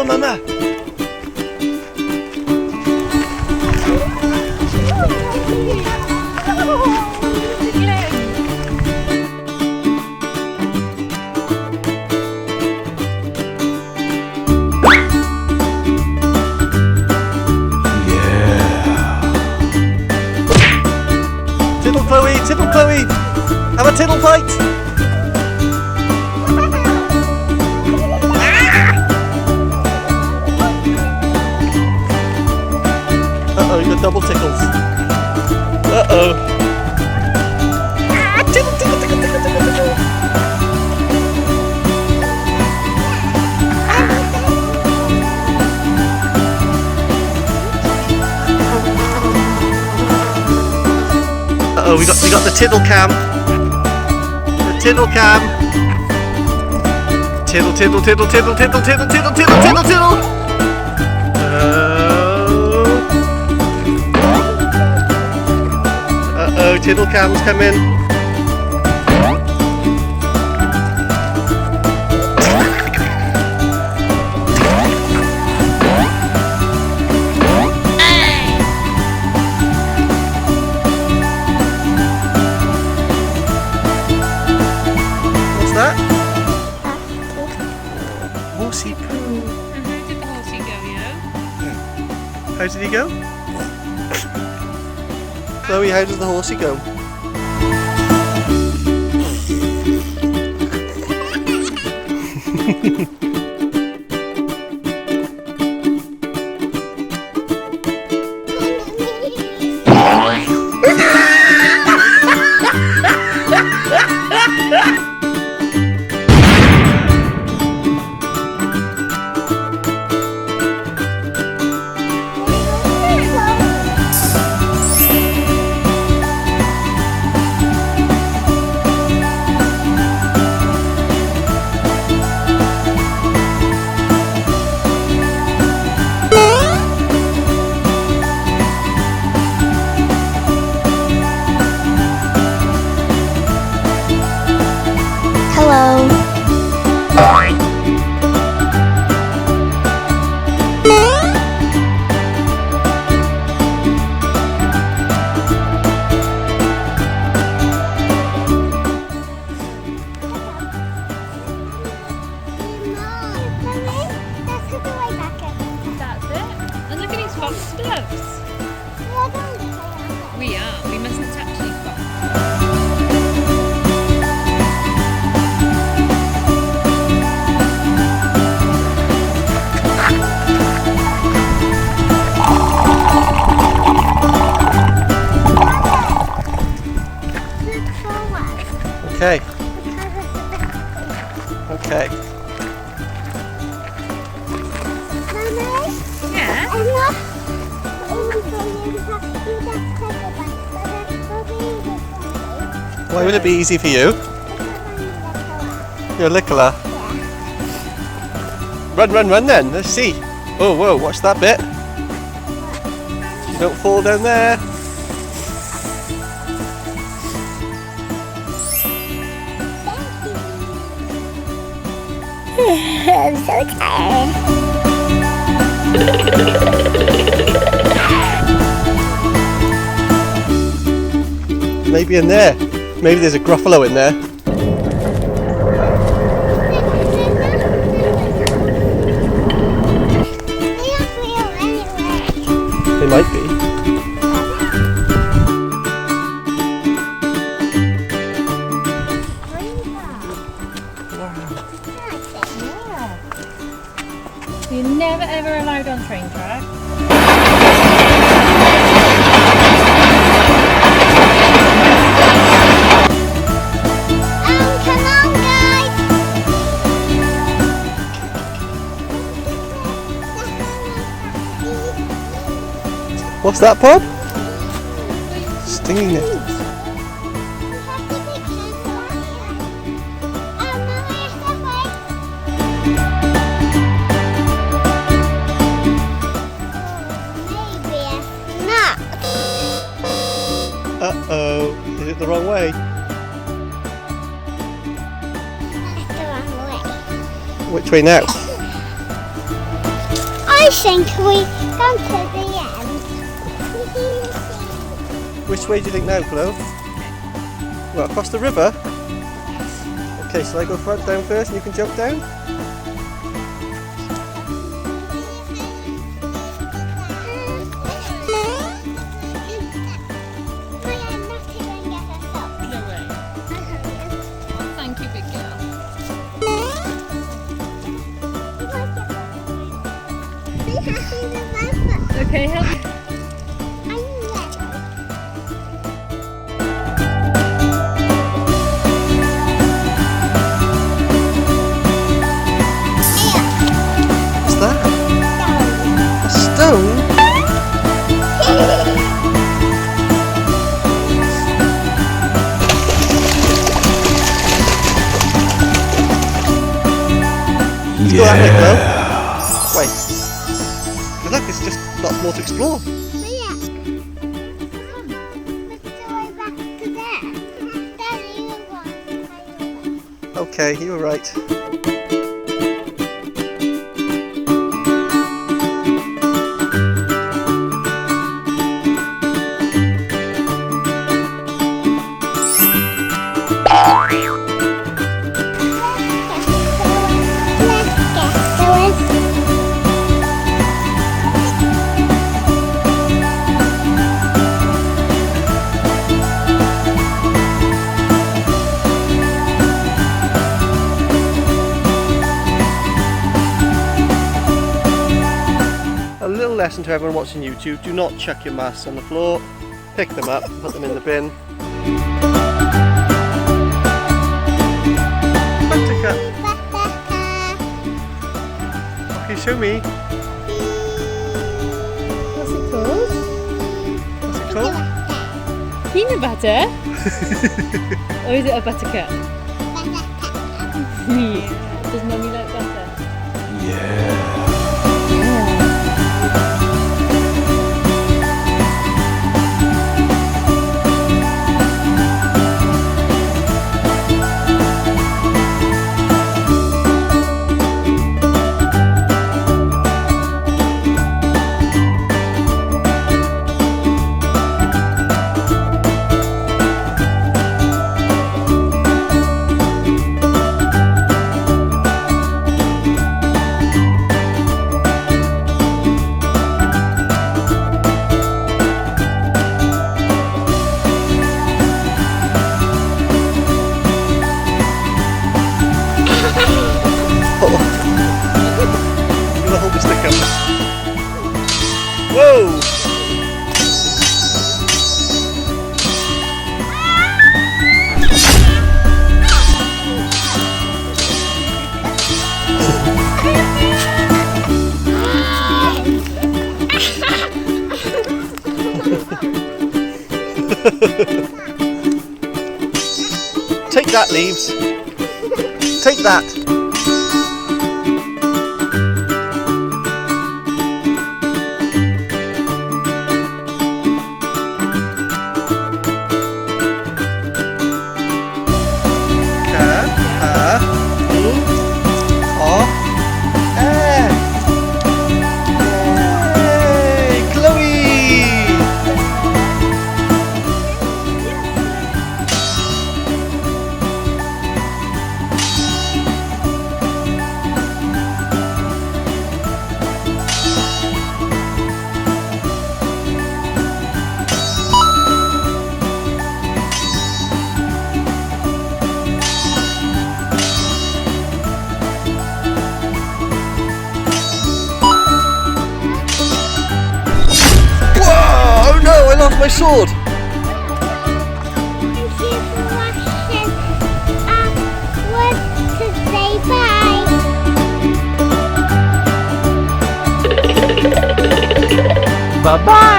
Mama. Tiddle Chloe, have a tiddle fight. Uh-oh, you got double tickles. Uh-oh. Tickle, tickle, tickle, tickle, tickle, tickle. Uh-oh, we got the tiddle cam. The tiddle cam. Tiddle, tiddle, tiddle, tiddle, tiddle, tiddle, tiddle, tiddle, tiddle, tiddle. Uh-oh, tiddle cam's coming. Horsey poo. And how did the horsey go, yo? How did he go? Chloe, how does the horsey go? Hello. That's it. And look at his fox gloves. We mustn't touch these fox. Okay. Okay. Yeah. Why would it be easy for you? You're a lickler. Run, run, run then. Let's see. Oh, whoa, watch that bit. Don't fall down there. I'm so tired. Maybe in there. Maybe there's a gruffalo in there. They might be. You're never ever allowed on train track. Come on, guys. What's that, Bob? Stinging it. Uh-oh, is it the wrong way? That's the wrong way. Which way now? I think we come to the end. Which way do you think now, Flo? Well, across the river? Okay, shall I go front down first and you can jump down? No way. Oh, thank you, big girl. Okay, help me. What's that? A stone? Let's go that way, Flo. Wait. Good luck, it's just lots more to explore. Okay, you were right. A little lesson to everyone watching YouTube, do not chuck your masks on the floor, pick them up, put them in the bin. Buttercup. Okay, show me. What's it called? What's it called? Peanut butter? Or is it a buttercup? Yeah. Does Mummy like butter? I'm gonna hold the stick up. Whoa! Take that, leaves. Take that. I lost my sword! Bye-bye!